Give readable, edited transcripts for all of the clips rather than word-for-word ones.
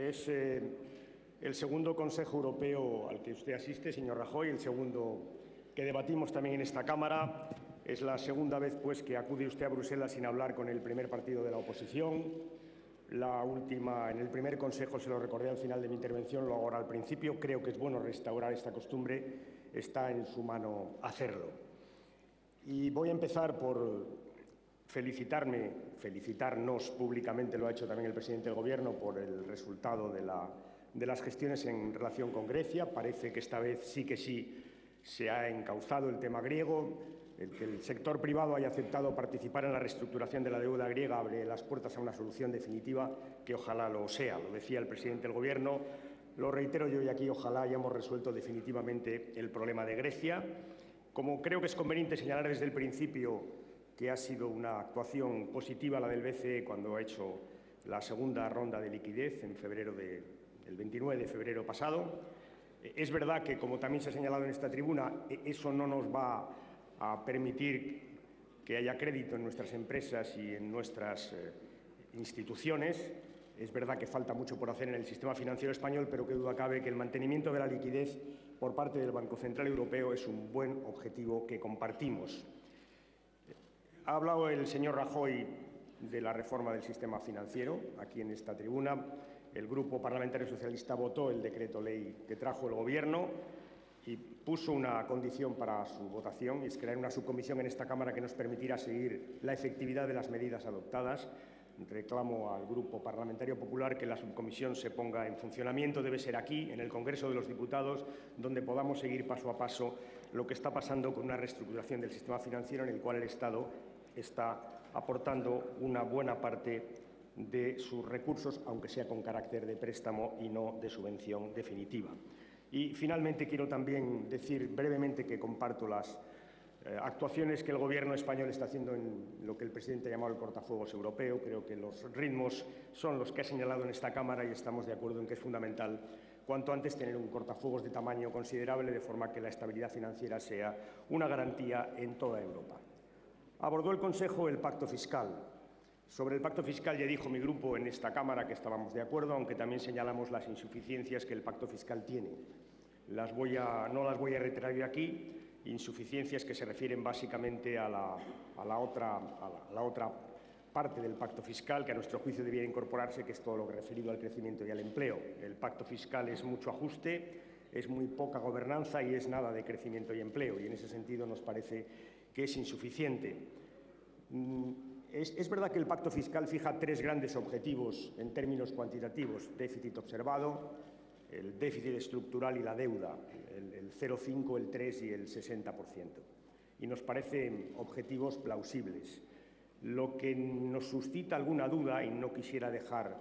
Es el segundo Consejo Europeo al que usted asiste, señor Rajoy, el segundo que debatimos también en esta Cámara. Es la segunda vez, pues, que acude usted a Bruselas sin hablar con el primer partido de la oposición. La última, en el primer Consejo, se lo recordé al final de mi intervención, lo hago ahora al principio. Creo que es bueno restaurar esta costumbre. Está en su mano hacerlo. Y voy a empezar por felicitarnos públicamente, lo ha hecho también el presidente del Gobierno, por el resultado de las gestiones en relación con Grecia. Parece que esta vez sí que sí se ha encauzado el tema griego. El que el sector privado haya aceptado participar en la reestructuración de la deuda griega abre las puertas a una solución definitiva que ojalá lo sea. Lo decía el presidente del Gobierno, lo reitero yo hoy aquí, ojalá hayamos resuelto definitivamente el problema de Grecia. Como creo que es conveniente señalar desde el principio que ha sido una actuación positiva la del BCE cuando ha hecho la segunda ronda de liquidez en el 29 de febrero pasado. Es verdad que, como también se ha señalado en esta tribuna, eso no nos va a permitir que haya crédito en nuestras empresas y en nuestras instituciones. Es verdad que falta mucho por hacer en el sistema financiero español, pero qué duda cabe que el mantenimiento de la liquidez por parte del Banco Central Europeo es un buen objetivo que compartimos. Ha hablado el señor Rajoy de la reforma del sistema financiero aquí en esta tribuna. El Grupo Parlamentario Socialista votó el decreto ley que trajo el Gobierno y puso una condición para su votación, y es crear una subcomisión en esta Cámara que nos permitirá seguir la efectividad de las medidas adoptadas. Reclamo al Grupo Parlamentario Popular que la subcomisión se ponga en funcionamiento. Debe ser aquí, en el Congreso de los Diputados, donde podamos seguir paso a paso lo que está pasando con una reestructuración del sistema financiero en el cual el Estado está aportando una buena parte de sus recursos, aunque sea con carácter de préstamo y no de subvención definitiva. Y, finalmente, quiero también decir brevemente que comparto las actuaciones que el Gobierno español está haciendo en lo que el presidente ha llamado el cortafuegos europeo. Creo que los ritmos son los que ha señalado en esta Cámara y estamos de acuerdo en que es fundamental cuanto antes tener un cortafuegos de tamaño considerable, de forma que la estabilidad financiera sea una garantía en toda Europa. Abordó el Consejo el pacto fiscal. Sobre el pacto fiscal ya dijo mi grupo en esta Cámara que estábamos de acuerdo, aunque también señalamos las insuficiencias que el pacto fiscal tiene. No las voy a reiterar yo aquí, insuficiencias que se refieren básicamente a la otra parte del pacto fiscal, que a nuestro juicio debiera incorporarse, que es todo lo referido al crecimiento y al empleo. El pacto fiscal es mucho ajuste, es muy poca gobernanza y es nada de crecimiento y empleo, y en ese sentido nos parece que es insuficiente. Es verdad que el pacto fiscal fija tres grandes objetivos en términos cuantitativos: déficit observado, el déficit estructural y la deuda, el 0,5, el 3 y el 60%. Y nos parecen objetivos plausibles. Lo que nos suscita alguna duda, y no quisiera dejar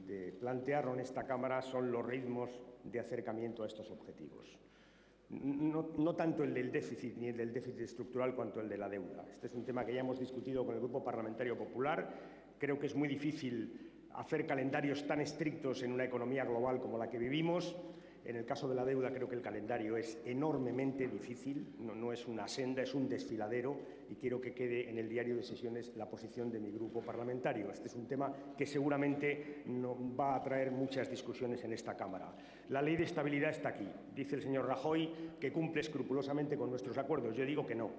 de plantearlo en esta Cámara, son los ritmos de acercamiento a estos objetivos. No tanto el del déficit ni el del déficit estructural cuanto el de la deuda. Este es un tema que ya hemos discutido con el Grupo Parlamentario Popular. Creo que es muy difícil hacer calendarios tan estrictos en una economía global como la que vivimos. En el caso de la deuda creo que el calendario es enormemente difícil, no es una senda, es un desfiladero, y quiero que quede en el diario de sesiones la posición de mi grupo parlamentario. Este es un tema que seguramente no va a traer muchas discusiones en esta Cámara. La ley de estabilidad está aquí. Dice el señor Rajoy que cumple escrupulosamente con nuestros acuerdos. Yo digo que no,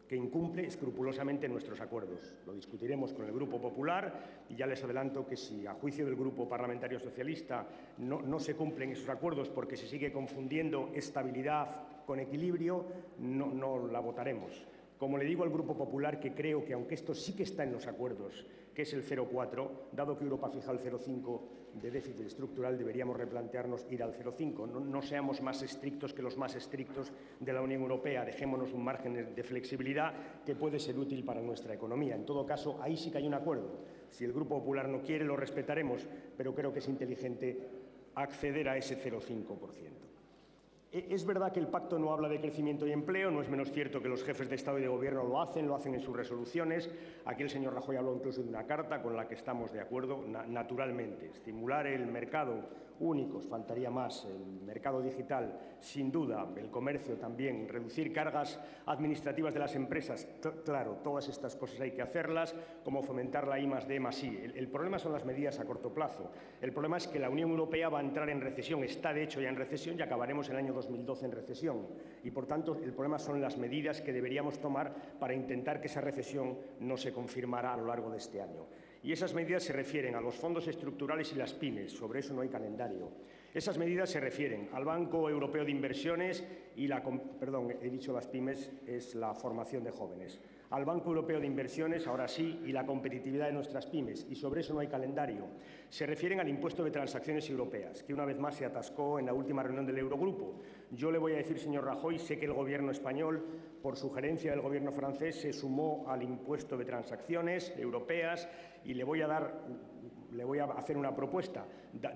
que incumple escrupulosamente nuestros acuerdos. Lo discutiremos con el Grupo Popular y ya les adelanto que si, a juicio del Grupo Parlamentario Socialista, no se cumplen esos acuerdos porque se sigue confundiendo estabilidad con equilibrio, no la votaremos. Como le digo al Grupo Popular, que creo que, aunque esto sí que está en los acuerdos, que es el 0,4, dado que Europa fija el 0,5 de déficit estructural, deberíamos replantearnos ir al 0,5. No seamos más estrictos que los más estrictos de la Unión Europea. Dejémonos un margen de flexibilidad que puede ser útil para nuestra economía. En todo caso, ahí sí que hay un acuerdo. Si el Grupo Popular no quiere, lo respetaremos, pero creo que es inteligente acceder a ese 0,5%. Es verdad que el pacto no habla de crecimiento y empleo, no es menos cierto que los jefes de Estado y de Gobierno lo hacen en sus resoluciones. Aquí el señor Rajoy habló incluso de una carta con la que estamos de acuerdo, naturalmente. Estimular el mercado único, faltaría más, el mercado digital, sin duda, el comercio también, reducir cargas administrativas de las empresas, claro, todas estas cosas hay que hacerlas, como fomentar la I+D+I. El problema son las medidas a corto plazo. El problema es que la Unión Europea va a entrar en recesión, está de hecho ya en recesión y acabaremos el año 2012 en recesión. Y por tanto, el problema son las medidas que deberíamos tomar para intentar que esa recesión no se confirmara a lo largo de este año. Y esas medidas se refieren a los fondos estructurales y las pymes, sobre eso no hay calendario. Esas medidas se refieren al Banco Europeo de Inversiones y he dicho las pymes, es la formación de jóvenes. Al Banco Europeo de Inversiones, ahora sí, y la competitividad de nuestras pymes, y sobre eso no hay calendario. Se refieren al impuesto de transacciones europeas, que una vez más se atascó en la última reunión del Eurogrupo. Yo le voy a decir, señor Rajoy, sé que el Gobierno español, por sugerencia del Gobierno francés, se sumó al impuesto de transacciones europeas y le voy a hacer una propuesta.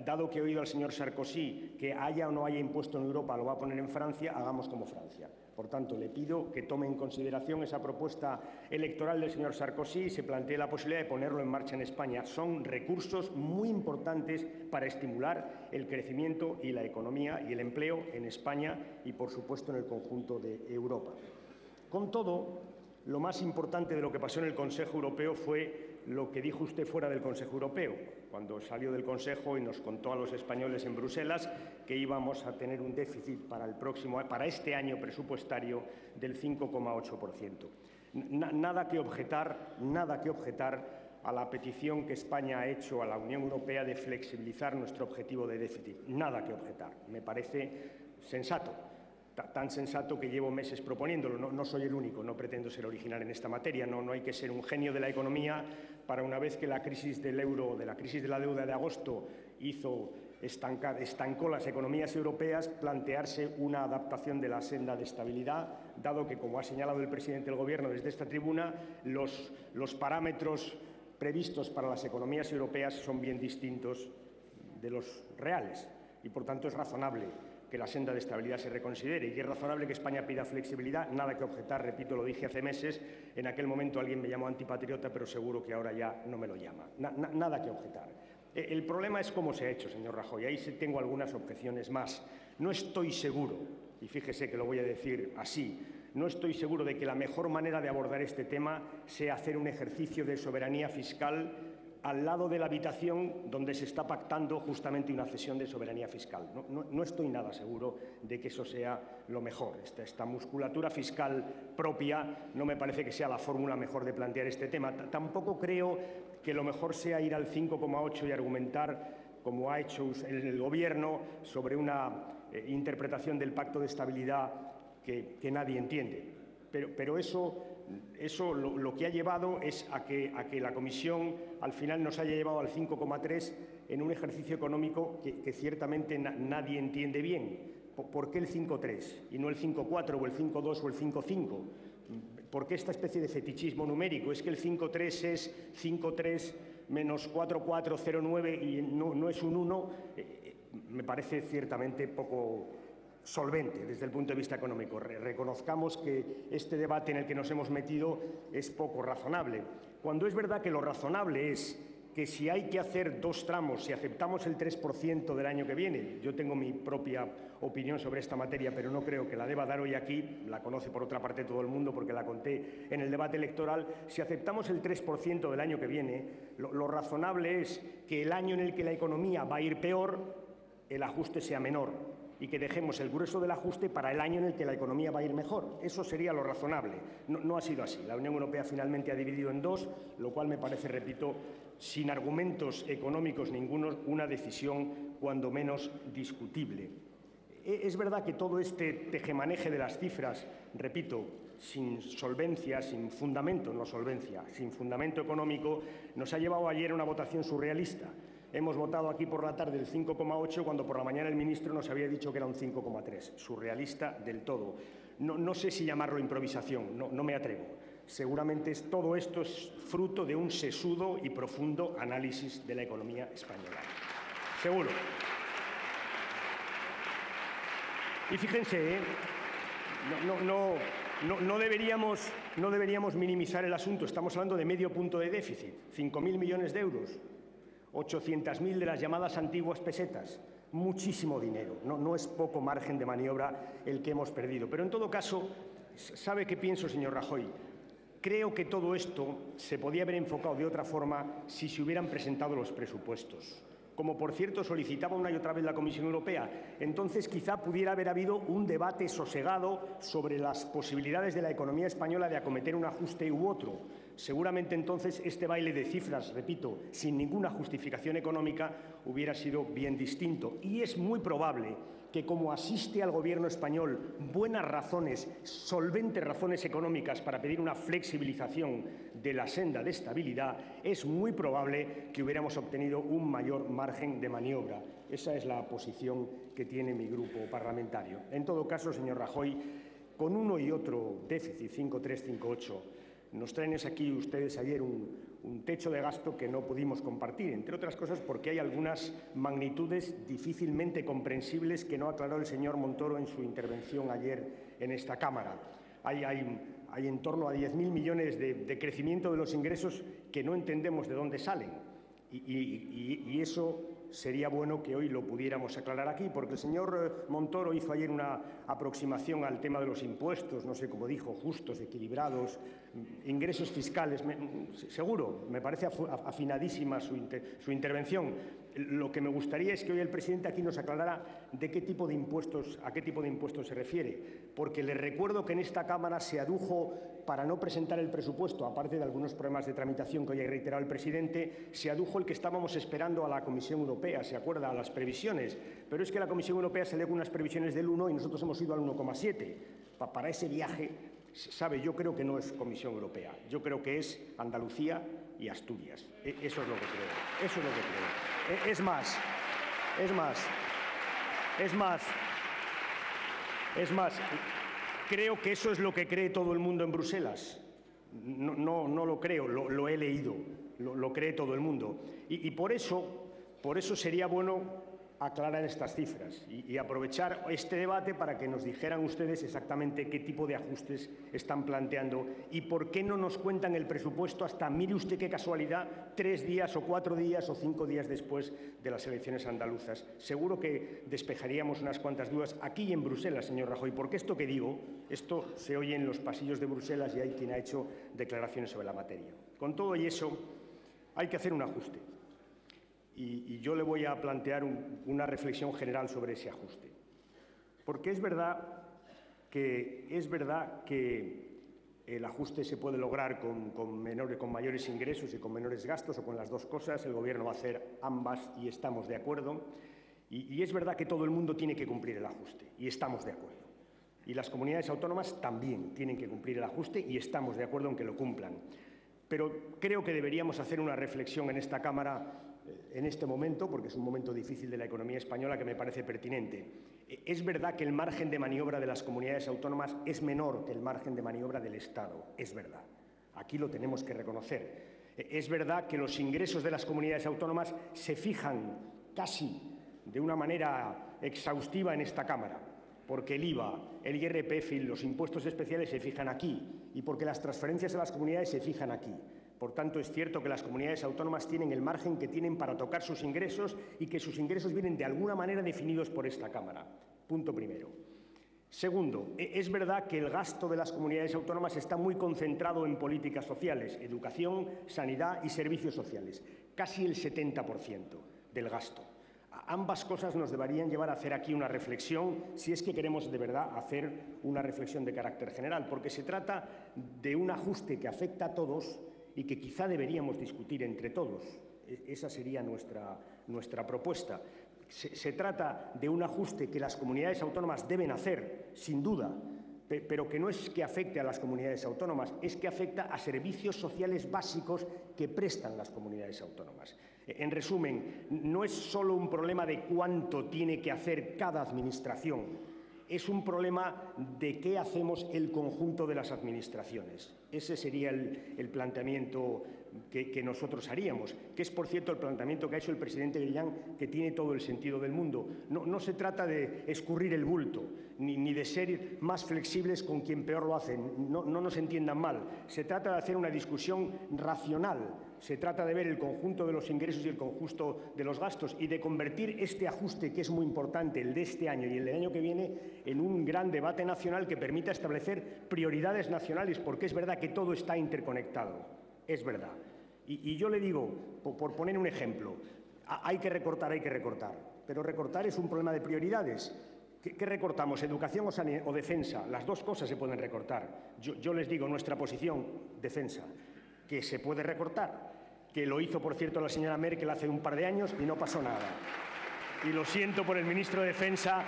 Dado que he oído al señor Sarkozy que haya o no haya impuesto en Europa, lo va a poner en Francia, hagamos como Francia. Por tanto, le pido que tome en consideración esa propuesta electoral del señor Sarkozy y se plantee la posibilidad de ponerlo en marcha en España. Son recursos muy importantes para estimular el crecimiento y la economía y el empleo en España y, por supuesto, en el conjunto de Europa. Con todo, lo más importante de lo que pasó en el Consejo Europeo fue lo que dijo usted fuera del Consejo Europeo, cuando salió del Consejo y nos contó a los españoles en Bruselas que íbamos a tener un déficit para este año presupuestario del 5,8%. Nada que objetar a la petición que España ha hecho a la Unión Europea de flexibilizar nuestro objetivo de déficit. Nada que objetar. Me parece sensato. Tan sensato que llevo meses proponiéndolo. No soy el único, no pretendo ser original en esta materia. No hay que ser un genio de la economía para, una vez que la crisis del euro, de la crisis de la deuda de agosto estancó las economías europeas, plantearse una adaptación de la senda de estabilidad, dado que, como ha señalado el presidente del Gobierno desde esta tribuna, los parámetros previstos para las economías europeas son bien distintos de los reales y, por tanto, es razonable que la senda de estabilidad se reconsidere y es razonable que España pida flexibilidad, nada que objetar, repito, lo dije hace meses, en aquel momento alguien me llamó antipatriota, pero seguro que ahora ya no me lo llama, nada que objetar. El problema es cómo se ha hecho, señor Rajoy, ahí sí tengo algunas objeciones más. No estoy seguro, y fíjese que lo voy a decir así, no estoy seguro de que la mejor manera de abordar este tema sea hacer un ejercicio de soberanía fiscal al lado de la habitación donde se está pactando justamente una cesión de soberanía fiscal. No estoy nada seguro de que eso sea lo mejor. Esta musculatura fiscal propia no me parece que sea la fórmula mejor de plantear este tema. Tampoco creo que lo mejor sea ir al 5,8 y argumentar, como ha hecho el Gobierno, sobre una interpretación del Pacto de Estabilidad que nadie entiende. Pero eso lo que ha llevado es a que la Comisión al final nos haya llevado al 5,3 en un ejercicio económico que ciertamente nadie entiende bien. ¿Por qué el 5,3 y no el 5,4 o el 5,2 o el 5,5? ¿Por qué esta especie de fetichismo numérico? ¿Es que el 5,3 es 5,3 menos 4,409 y no es un 1? Me parece ciertamente poco solvente desde el punto de vista económico. Reconozcamos que este debate en el que nos hemos metido es poco razonable. Cuando es verdad que lo razonable es que si hay que hacer dos tramos, si aceptamos el 3% del año que viene, yo tengo mi propia opinión sobre esta materia, pero no creo que la deba dar hoy aquí, la conoce por otra parte todo el mundo porque la conté en el debate electoral, si aceptamos el 3% del año que viene, lo razonable es que el año en el que la economía va a ir peor, el ajuste sea menor y que dejemos el grueso del ajuste para el año en el que la economía va a ir mejor. Eso sería lo razonable. No ha sido así. La Unión Europea finalmente ha dividido en dos, lo cual me parece, repito, sin argumentos económicos ningunos, una decisión cuando menos discutible. Es verdad que todo este tejemaneje de las cifras, repito, sin solvencia, sin fundamento, no solvencia, sin fundamento económico, nos ha llevado ayer a una votación surrealista. Hemos votado aquí por la tarde el 5,8 cuando por la mañana el ministro nos había dicho que era un 5,3. Surrealista del todo. No sé si llamarlo improvisación, no me atrevo. Seguramente todo esto es fruto de un sesudo y profundo análisis de la economía española. Seguro. Y fíjense, no deberíamos minimizar el asunto. Estamos hablando de medio punto de déficit, 5.000 millones de euros, 800.000 de las llamadas antiguas pesetas. Muchísimo dinero. No es poco margen de maniobra el que hemos perdido. Pero en todo caso, ¿sabe qué pienso, señor Rajoy? Creo que todo esto se podía haber enfocado de otra forma si se hubieran presentado los presupuestos, como por cierto solicitaba una y otra vez la Comisión Europea. Entonces quizá pudiera haber habido un debate sosegado sobre las posibilidades de la economía española de acometer un ajuste u otro. Seguramente entonces este baile de cifras, repito, sin ninguna justificación económica, hubiera sido bien distinto. Y es muy probable que, como asiste al Gobierno español buenas razones, solventes razones económicas para pedir una flexibilización de la senda de estabilidad, es muy probable que hubiéramos obtenido un mayor margen de maniobra. Esa es la posición que tiene mi grupo parlamentario. En todo caso, señor Rajoy, con uno y otro déficit, 5,3, 5,8, nos traen aquí ustedes ayer un techo de gasto que no pudimos compartir, entre otras cosas porque hay algunas magnitudes difícilmente comprensibles que no aclaró el señor Montoro en su intervención ayer en esta Cámara. Hay en torno a 10.000 millones de crecimiento de los ingresos que no entendemos de dónde salen. Y eso sería bueno que hoy lo pudiéramos aclarar aquí, porque el señor Montoro hizo ayer una aproximación al tema de los impuestos, no sé cómo dijo, justos, equilibrados, ingresos fiscales. Seguro, me parece afinadísima su intervención. Lo que me gustaría es que hoy el presidente aquí nos aclarara de qué tipo de impuestos, a qué tipo de impuestos se refiere, porque les recuerdo que en esta Cámara se adujo para no presentar el presupuesto, aparte de algunos problemas de tramitación que hoy ha reiterado el presidente, se adujo el que estábamos esperando a la Comisión Europea, ¿se acuerda?, a las previsiones. Pero es que la Comisión Europea salió con unas previsiones del 1 y nosotros hemos ido al 1,7. Para ese viaje, sabe, yo creo que no es Comisión Europea, yo creo que es Andalucía y Asturias. Eso es lo que creo, eso es lo que creo. Es más, creo que eso es lo que cree todo el mundo en Bruselas. No lo creo, lo he leído, lo cree todo el mundo. Y por eso sería bueno aclarar estas cifras y aprovechar este debate para que nos dijeran ustedes exactamente qué tipo de ajustes están planteando y por qué no nos cuentan el presupuesto hasta, mire usted qué casualidad, 3 días o 4 días o 5 días después de las elecciones andaluzas. Seguro que despejaríamos unas cuantas dudas aquí y en Bruselas, señor Rajoy, porque esto que digo, esto se oye en los pasillos de Bruselas y hay quien ha hecho declaraciones sobre la materia. Con todo y eso, hay que hacer un ajuste. Y yo le voy a plantear una reflexión general sobre ese ajuste. Porque es verdad que el ajuste se puede lograr con mayores ingresos y con menores gastos, o con las dos cosas. El Gobierno va a hacer ambas y estamos de acuerdo. Y es verdad que todo el mundo tiene que cumplir el ajuste y estamos de acuerdo. Y las comunidades autónomas también tienen que cumplir el ajuste y estamos de acuerdo en que lo cumplan. Pero creo que deberíamos hacer una reflexión en esta Cámara en este momento, porque es un momento difícil de la economía española que me parece pertinente. Es verdad que el margen de maniobra de las comunidades autónomas es menor que el margen de maniobra del Estado, es verdad. Aquí lo tenemos que reconocer. Es verdad que los ingresos de las comunidades autónomas se fijan casi de una manera exhaustiva en esta Cámara, porque el IVA, el IRPF y los impuestos especiales se fijan aquí y porque las transferencias a las comunidades se fijan aquí. Por tanto, es cierto que las comunidades autónomas tienen el margen que tienen para tocar sus ingresos y que sus ingresos vienen de alguna manera definidos por esta Cámara. Punto primero. Segundo, es verdad que el gasto de las comunidades autónomas está muy concentrado en políticas sociales, educación, sanidad y servicios sociales, casi el 70% del gasto. Ambas cosas nos deberían llevar a hacer aquí una reflexión, si es que queremos de verdad hacer una reflexión de carácter general, porque se trata de un ajuste que afecta a todos y que quizá deberíamos discutir entre todos. Esa sería nuestra propuesta. Se trata de un ajuste que las comunidades autónomas deben hacer, sin duda, pero que no es que afecte a las comunidades autónomas, es que afecta a servicios sociales básicos que prestan las comunidades autónomas. En resumen, no es solo un problema de cuánto tiene que hacer cada administración, es un problema de qué hacemos el conjunto de las administraciones. Ese sería el planteamiento que nosotros haríamos, que es, por cierto, el planteamiento que ha hecho el presidente Grillán, que tiene todo el sentido del mundo. No se trata de escurrir el bulto, ni de ser más flexibles con quien peor lo hacen. No nos entiendan mal. Se trata de hacer una discusión racional. Se trata de ver el conjunto de los ingresos y el conjunto de los gastos y de convertir este ajuste, que es muy importante, el de este año y el del año que viene, en un gran debate nacional que permita establecer prioridades nacionales, porque es verdad que todo está interconectado. Es verdad. Y yo le digo, por poner un ejemplo, hay que recortar, pero recortar es un problema de prioridades. ¿Qué recortamos? ¿Educación o defensa? Las dos cosas se pueden recortar. Yo les digo, nuestra posición, defensa, que se puede recortar, que lo hizo, por cierto, la señora Merkel hace un par de años y no pasó nada. Y lo siento por el ministro de Defensa,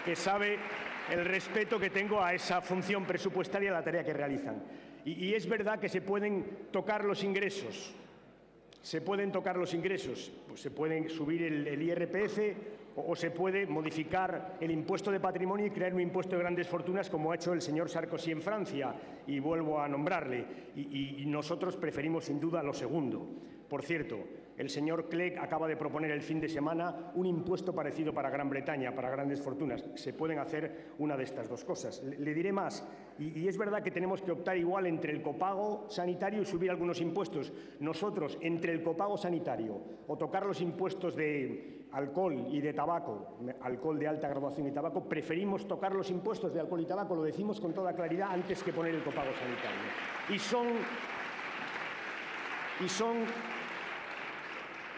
que sabe el respeto que tengo a esa función presupuestaria y a la tarea que realizan. Y es verdad que se pueden tocar los ingresos. Se pueden tocar los ingresos. Pues se pueden subir el IRPF o se puede modificar el impuesto de patrimonio y crear un impuesto de grandes fortunas, como ha hecho el señor Sarkozy en Francia, y vuelvo a nombrarle. Y nosotros preferimos, sin duda, lo segundo. Por cierto, el señor Clegg acaba de proponer el fin de semana un impuesto parecido para Gran Bretaña, para grandes fortunas. Se pueden hacer una de estas dos cosas. Le diré más. Y es verdad que tenemos que optar igual entre el copago sanitario y subir algunos impuestos. Nosotros, entre el copago sanitario o tocar los impuestos de alcohol y de tabaco, alcohol de alta graduación y tabaco, preferimos tocar los impuestos de alcohol y tabaco, lo decimos con toda claridad, antes que poner el copago sanitario.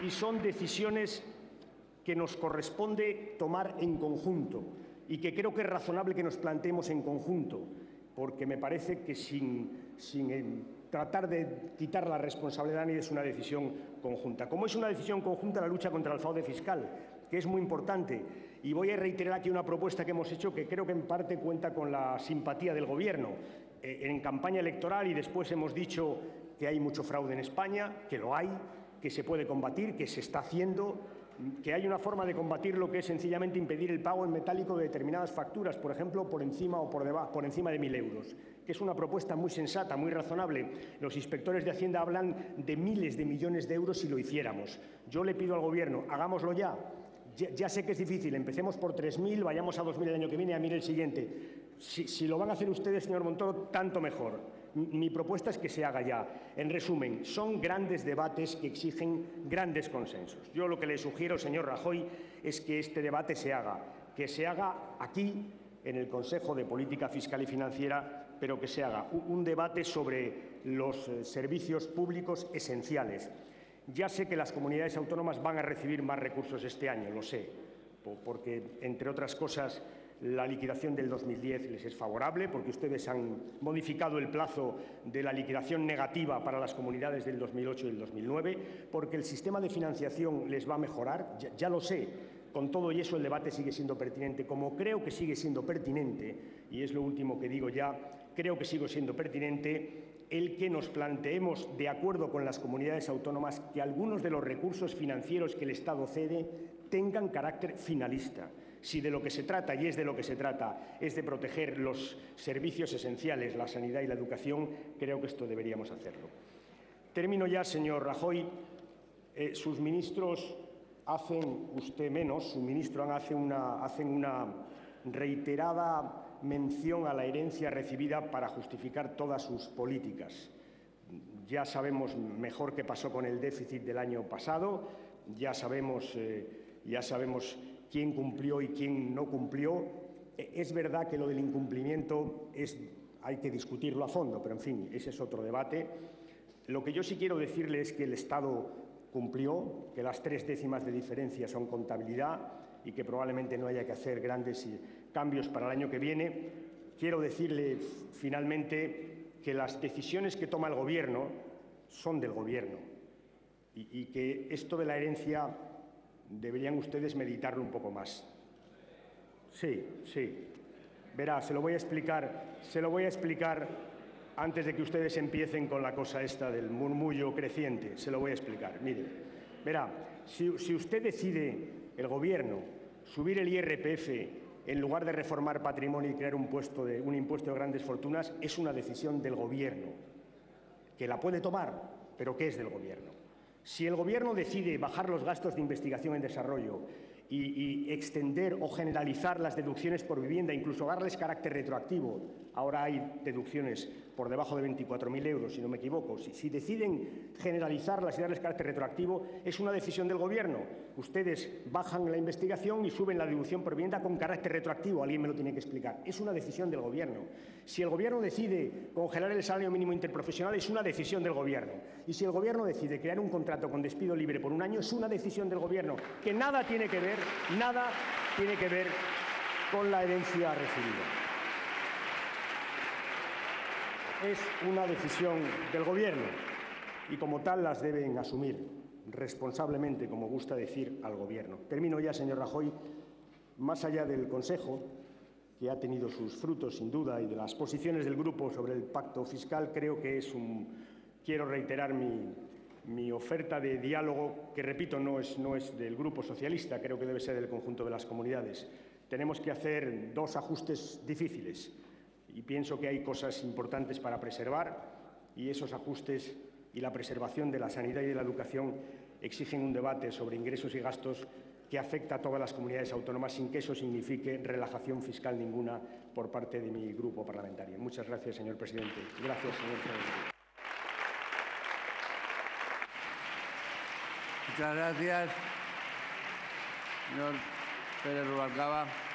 Y son decisiones que nos corresponde tomar en conjunto y que creo que es razonable que nos planteemos en conjunto, porque me parece que sin tratar de quitar la responsabilidad ni es una decisión conjunta. Como es una decisión conjunta la lucha contra el fraude fiscal, que es muy importante, y voy a reiterar aquí una propuesta que hemos hecho que creo que en parte cuenta con la simpatía del Gobierno. En campaña electoral y después hemos dicho que hay mucho fraude en España, que lo hay, que se puede combatir, que se está haciendo, que hay una forma de combatirlo que es sencillamente impedir el pago en metálico de determinadas facturas, por ejemplo, por encima o por debajo, por encima de 1.000 euros, que es una propuesta muy sensata, muy razonable. Los inspectores de Hacienda hablan de miles de millones de euros si lo hiciéramos. Yo le pido al Gobierno, hagámoslo ya. Ya sé que es difícil, empecemos por 3.000, vayamos a 2.000 el año que viene y a 1.000 el siguiente. Si lo van a hacer ustedes, señor Montoro, tanto mejor. Mi propuesta es que se haga ya. En resumen, son grandes debates que exigen grandes consensos. Yo lo que le sugiero, señor Rajoy, es que este debate se haga aquí, en el Consejo de Política Fiscal y Financiera, pero que se haga un debate sobre los servicios públicos esenciales. Ya sé que las comunidades autónomas van a recibir más recursos este año, lo sé, porque, entre otras cosas, la liquidación del 2010 les es favorable, porque ustedes han modificado el plazo de la liquidación negativa para las comunidades del 2008 y el 2009, porque el sistema de financiación les va a mejorar, ya lo sé. Con todo y eso, el debate sigue siendo pertinente, como creo que sigue siendo pertinente, y es lo último que digo ya, creo que sigue siendo pertinente el que nos planteemos, de acuerdo con las comunidades autónomas, que algunos de los recursos financieros que el Estado cede tengan carácter finalista. Si de lo que se trata, y es de lo que se trata, es de proteger los servicios esenciales, la sanidad y la educación, creo que esto deberíamos hacerlo. Termino ya, señor Rajoy. Sus ministros hacen, usted menos, su ministro hacen una reiterada mención a la herencia recibida para justificar todas sus políticas. Ya sabemos mejor qué pasó con el déficit del año pasado, ya sabemos quién cumplió y quién no cumplió. Es verdad que lo del incumplimiento hay que discutirlo a fondo, pero en fin, ese es otro debate. Lo que yo sí quiero decirle es que el Estado cumplió, que las 3 décimas de diferencia son contabilidad y que probablemente no haya que hacer grandes cambios para el año que viene. Quiero decirle finalmente que las decisiones que toma el Gobierno son del Gobierno y que esto de la herencia deberían ustedes meditarlo un poco más. Sí. Verá, se lo voy a explicar antes de que ustedes empiecen con la cosa esta del murmullo creciente. Se lo voy a explicar. Mire, verá, si usted decide, el Gobierno, subir el IRPF en lugar de reformar patrimonio y crear un impuesto de grandes fortunas, es una decisión del Gobierno, que la puede tomar, pero que es del Gobierno. Si el Gobierno decide bajar los gastos de investigación en desarrollo y extender o generalizar las deducciones por vivienda, incluso darles carácter retroactivo, ahora hay deducciones por debajo de 24.000 euros, si no me equivoco. Si deciden generalizarlas y darles carácter retroactivo, es una decisión del Gobierno. Ustedes bajan la investigación y suben la deducción por vivienda con carácter retroactivo. Alguien me lo tiene que explicar. Es una decisión del Gobierno. Si el Gobierno decide congelar el salario mínimo interprofesional, es una decisión del Gobierno. Y si el Gobierno decide crear un contrato con despido libre por un año, es una decisión del Gobierno, que nada tiene que ver con la herencia recibida. Es una decisión del Gobierno y como tal las deben asumir responsablemente, como gusta decir, al Gobierno. Termino ya, señor Rajoy. Más allá del Consejo, que ha tenido sus frutos sin duda, y de las posiciones del Grupo sobre el pacto fiscal, creo que quiero reiterar mi oferta de diálogo, que, repito, no es del Grupo Socialista, creo que debe ser del conjunto de las comunidades. Tenemos que hacer dos ajustes difíciles y pienso que hay cosas importantes para preservar y esos ajustes y la preservación de la sanidad y de la educación exigen un debate sobre ingresos y gastos que afecta a todas las comunidades autónomas sin que eso signifique relajación fiscal ninguna por parte de mi grupo parlamentario. Muchas gracias, señor presidente. Gracias, señor presidente. Muchas gracias, señor Pérez Rubalcaba.